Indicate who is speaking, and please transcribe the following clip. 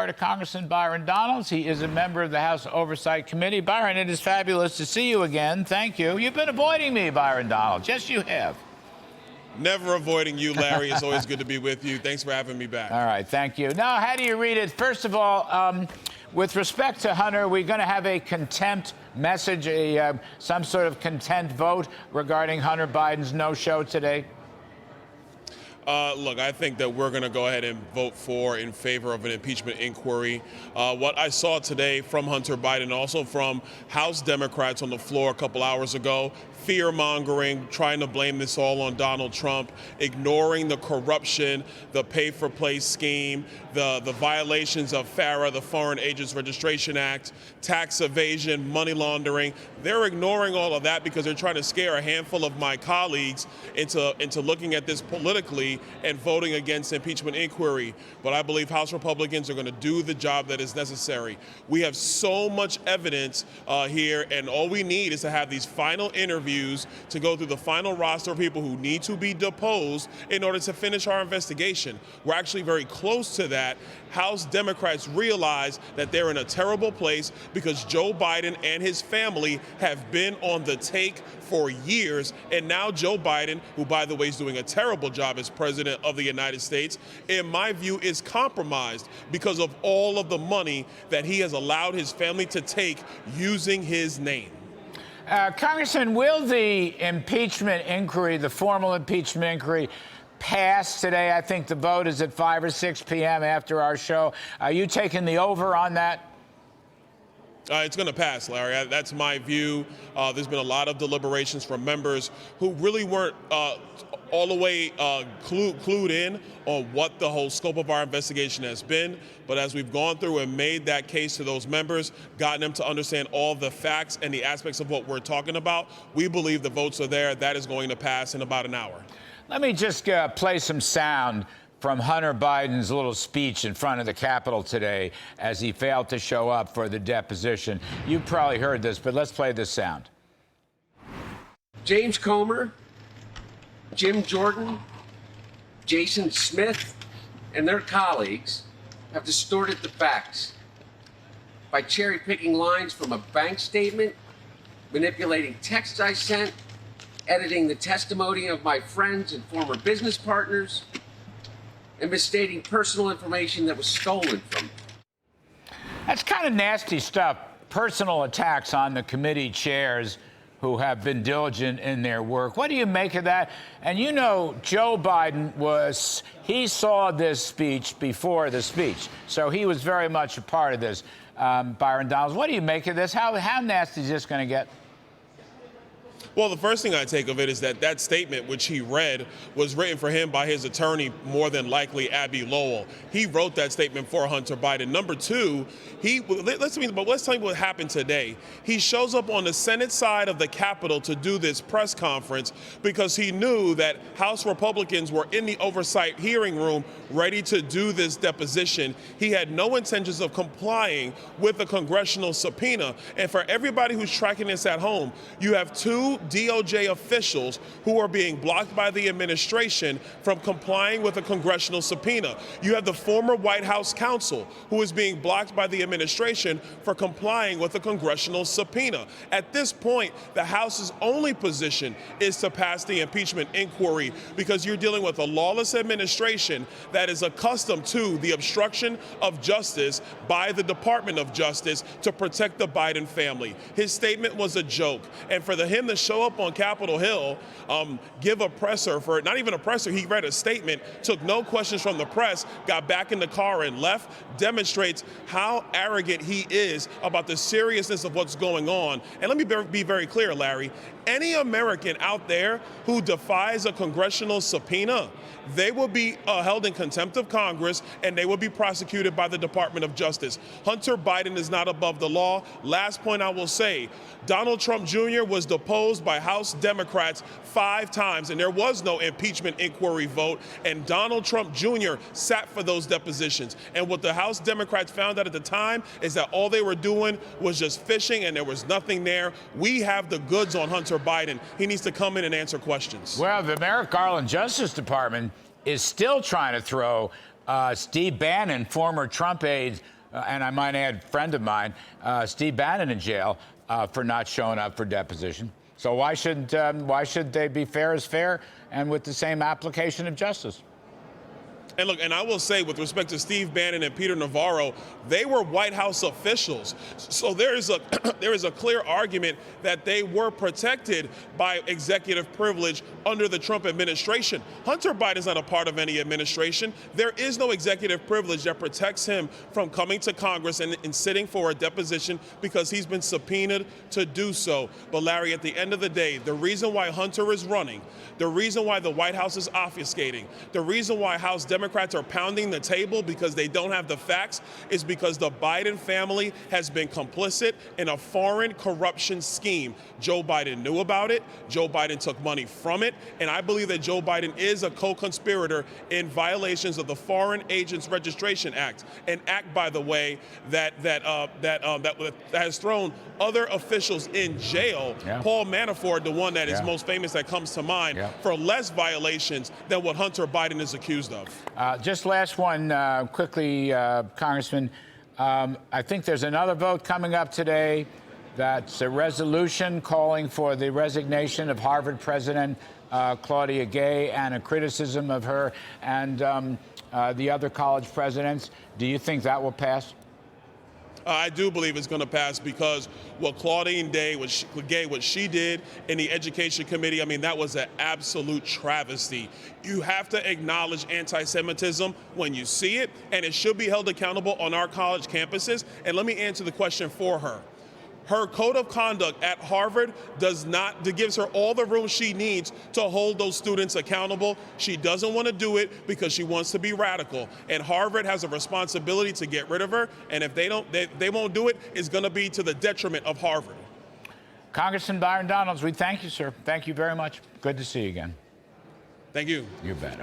Speaker 1: Florida Congressman Byron Donalds. He is a member of the House Oversight Committee. Byron, it is fabulous to see you again. Thank you. You've been avoiding me, Byron Donalds. Yes, you have.
Speaker 2: Never avoiding you, Larry. It's always good to be with you. Thanks for having me back.
Speaker 1: All right, thank you. Now, how do you read it? First of all, with respect to Hunter, we're going to have a contempt message, some sort of contempt vote regarding Hunter Biden's no-show today?
Speaker 2: Look, I think that we're going to go ahead and vote in favor of an impeachment inquiry. What I saw today from Hunter Biden, also from House Democrats on the floor a couple hours ago, fear-mongering, trying to blame this all on Donald Trump, ignoring the corruption, the pay-for-play scheme, the violations of FARA, the Foreign Agents Registration Act, tax evasion, money laundering. They're ignoring all of that because they're trying to scare a handful of my colleagues into looking at this politically and voting against impeachment inquiry. But I believe House Republicans are going to do the job that is necessary. We have so much evidence here, and all we need is to have these final interviews to go through the final roster of people who need to be deposed in order to finish our investigation. We're actually very close to that. House Democrats realize that they're in a terrible place because Joe Biden and his family have been on the take for years. And now Joe Biden, who, by the way, is doing a terrible job as president of the United States, in my view, is compromised because of all of the money that he has allowed his family to take using his name.
Speaker 1: Congressman, will the impeachment inquiry, the formal impeachment inquiry, pass today? I think the vote is at 5 or 6 p.m. after our show. Are you taking the over on that?
Speaker 2: It's going to pass, Larry. That's my view. There's been a lot of deliberations from members who really weren't all the way clued in on what the whole scope of our investigation has been. But as we've gone through and made that case to those members, gotten them to understand all the facts and the aspects of what we're talking about, we believe the votes are there. That is going to pass in about an hour.
Speaker 1: Let me just play some sound from Hunter Biden's little speech in front of the Capitol today as he failed to show up for the deposition. You've probably heard this, but let's play this sound.
Speaker 3: James Comer, Jim Jordan, Jason Smith, and their colleagues have distorted the facts by cherry-picking lines from a bank statement, manipulating texts I sent, editing the testimony of my friends and former business partners, and misstating personal information that was stolen from me.
Speaker 1: That's kind of nasty stuff. Personal attacks on the committee chairs who have been diligent in their work. What do you make of that? And you know, Joe Biden he saw this speech before the speech, so he was very much a part of this. Byron Donalds, what do you make of this? How nasty is this going to get?
Speaker 2: Well, the first thing I take of it is that that statement, which he read, was written for him by his attorney, more than likely Abby Lowell. He wrote that statement for Hunter Biden. Number two, let's tell you what happened today. He shows up on the Senate side of the Capitol to do this press conference because he knew that House Republicans were in the oversight hearing room ready to do this deposition. He had no intentions of complying with the congressional subpoena. And for everybody who's tracking this at home, you have two DOJ officials who are being blocked by the administration from complying with a congressional subpoena. You have the former White House counsel who is being blocked by the administration for complying with a congressional subpoena. At this point, the House's only position is to pass the impeachment inquiry because you're dealing with a lawless administration that is accustomed to the obstruction of justice by the Department of Justice to protect the Biden family. His statement was a joke, and for him to show up on Capitol Hill, give a presser for not even a presser, he read a statement, took no questions from the press, got back in the car and left, demonstrates how arrogant he is about the seriousness of what's going on. And let me be very clear, Larry, any American out there who defies a congressional subpoena, they will be held in contempt of Congress and they will be prosecuted by the Department of Justice. Hunter Biden is not above the law. Last point I will say, Donald Trump Jr. was deposed by House Democrats 5 times, and there was no impeachment inquiry vote, and Donald Trump Jr. sat for those depositions. And what the House Democrats found out at the time is that all they were doing was just fishing, and there was nothing there. We have the goods on Hunter Biden. He needs to come in and answer questions.
Speaker 1: Well, the Merrick Garland Justice Department is still trying to throw Steve Bannon, former Trump aide, and I might add, friend of mine, Steve Bannon, in jail for not showing up for deposition. So why should they be fair as fair and with the same application of justice?
Speaker 2: And look, and I will say, with respect to Steve Bannon and Peter Navarro, they were White House officials. So there is a clear argument that they were protected by executive privilege under the Trump administration. Hunter Biden's not a part of any administration. There is no executive privilege that protects him from coming to Congress and sitting for a deposition because he's been subpoenaed to do so. But Larry, at the end of the day, the reason why Hunter is running, the reason why the White House is obfuscating, the reason why House Democrats are pounding the table because they don't have the facts is because the Biden family has been complicit in a foreign corruption scheme. Joe Biden knew about it. Joe Biden took money from it. And I believe that Joe Biden is a co-conspirator in violations of the Foreign Agents Registration Act, an act, by the way, that has thrown other officials in jail. Yeah. Paul Manafort, the one that is most famous that comes to mind, for less violations than what Hunter Biden is accused of.
Speaker 1: Just last one quickly, Congressman. I think there's another vote coming up today. That's a resolution calling for the resignation of Harvard President Claudia Gay and a criticism of her and the other college presidents. Do you think that will pass?
Speaker 2: I do believe it's going to pass because what Claudine Gay, what she did in the Education Committee, I mean, that was an absolute travesty. You have to acknowledge anti-Semitism when you see it, and it should be held accountable on our college campuses. And let me answer the question for her. Her code of conduct at Harvard gives her all the room she needs to hold those students accountable. She doesn't want to do it because she wants to be radical. And Harvard has a responsibility to get rid of her. And if they won't do it, it's going to be to the detriment of Harvard.
Speaker 1: Congressman Byron Donalds, we thank you, sir. Thank you very much. Good to see you again.
Speaker 2: Thank you.
Speaker 1: You bet.